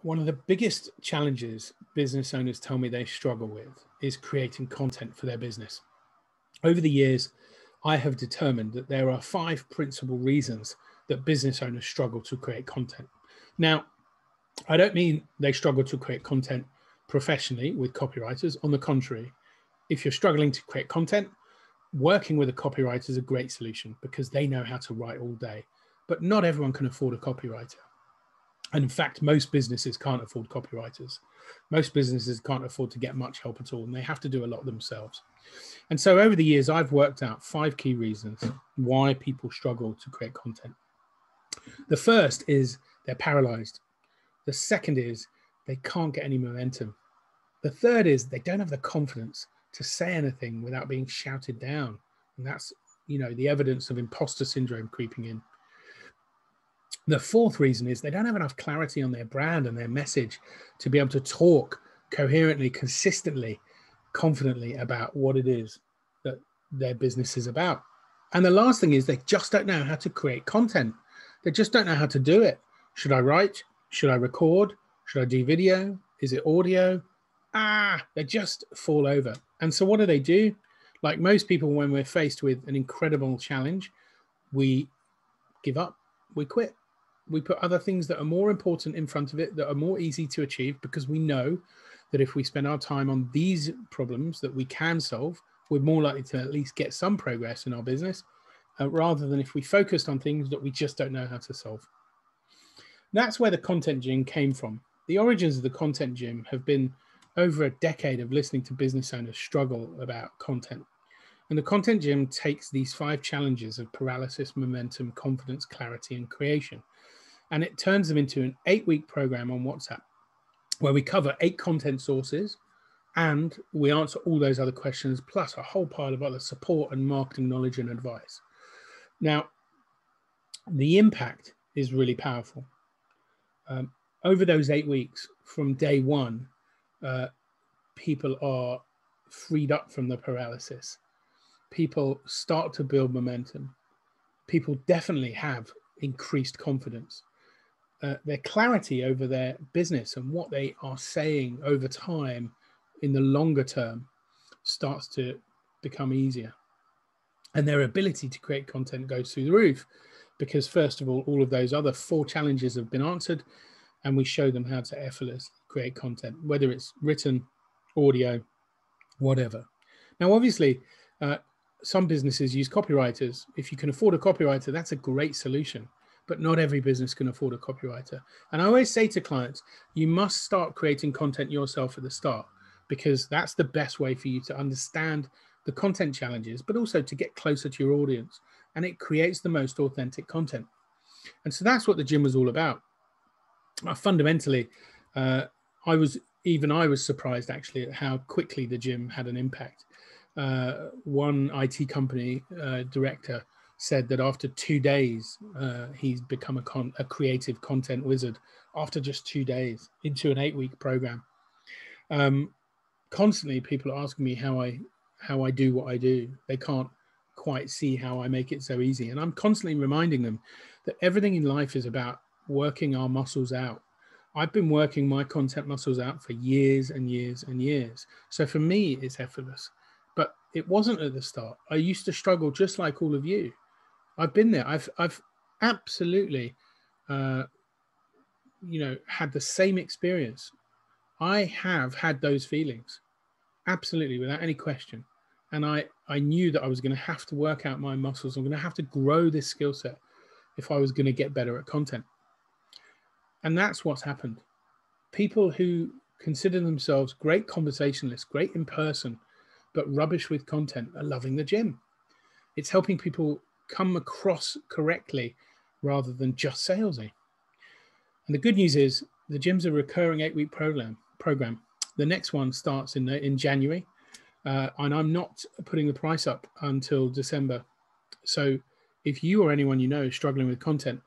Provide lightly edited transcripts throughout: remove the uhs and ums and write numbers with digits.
One of the biggest challenges business owners tell me they struggle with is creating content for their business. Over the years, I have determined that there are 5 principal reasons that business owners struggle to create content. Now, I don't mean they struggle to create content professionally with copywriters. On the contrary, if you're struggling to create content, working with a copywriter is a great solution because they know how to write all day. But not everyone can afford a copywriter. And in fact, most businesses can't afford copywriters. Most businesses can't afford to get much help at all, and they have to do a lot themselves. And so over the years, I've worked out 5 key reasons why people struggle to create content. The first is they're paralyzed. The second is they can't get any momentum. The third is they don't have the confidence to say anything without being shouted down. And that's, the evidence of imposter syndrome creeping in. The fourth reason is they don't have enough clarity on their brand and their message to be able to talk coherently, consistently, confidently about what it is that their business is about. And the last thing is they just don't know how to create content. They just don't know how to do it. Should I write? Should I record? Should I do video? Is it audio? They just fall over. And so what do? Like most people, when we're faced with an incredible challenge, we give up, we quit. We put other things that are more important in front of it, that are more easy to achieve, because we know that if we spend our time on these problems that we can solve, we're more likely to at least get some progress in our business, rather than if we focused on things that we just don't know how to solve. That's where the Content Gym came from. The origins of the Content Gym have been over a decade of listening to business owners struggle about content. And the Content Gym takes these 5 challenges of paralysis, momentum, confidence, clarity, and creation, and it turns them into an 8-week program on WhatsApp, where we cover 8 content sources and we answer all those other questions, plus a whole pile of other support and marketing knowledge and advice. Now, the impact is really powerful. Over those 8 weeks, from day one, people are freed up from the paralysis. People start to build momentum. People definitely have increased confidence. Their clarity over their business and what they are saying over time in the longer term starts to become easier. And their ability to create content goes through the roof because, first of all of those other 4 challenges have been answered, and we show them how to effortlessly create content, whether it's written, audio, whatever. Now, obviously, some businesses use copywriters. If you can afford a copywriter, that's a great solution. But not every business can afford a copywriter. And I always say to clients, you must start creating content yourself at the start, because that's the best way for you to understand the content challenges, but also to get closer to your audience. And it creates the most authentic content. And so that's what the gym was all about. Fundamentally, I was surprised actually at how quickly the gym had an impact. One IT company director said that after 2 days, he's become a creative content wizard after just 2 days into an 8-week program. Constantly, people are asking me how I do what I do. They can't quite see how I make it so easy. And I'm constantly reminding them that everything in life is about working our muscles out. I've been working my content muscles out for years and years and years. So for me, it's effortless. But it wasn't at the start. I used to struggle just like all of you. I've been there. I've absolutely, had the same experience. I have had those feelings, absolutely, without any question. And I knew that I was going to have to work out my muscles. I'm going to have to grow this skill set if I was going to get better at content. And that's what's happened. People who consider themselves great conversationalists, great in person, but rubbish with content, are loving the gym. It's helping people come across correctly rather than just salesy. And the good news is the gym's a recurring 8-week program. The next one starts in January, and I'm not putting the price up until December. So if you or anyone you know is struggling with content,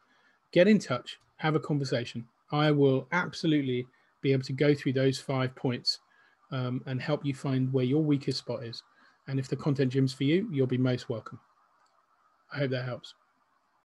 get in touch, have a conversation. I will absolutely be able to go through those 5 points and help you find where your weakest spot is. And if the Content Gym's for you, you'll be most welcome. I hope that helps.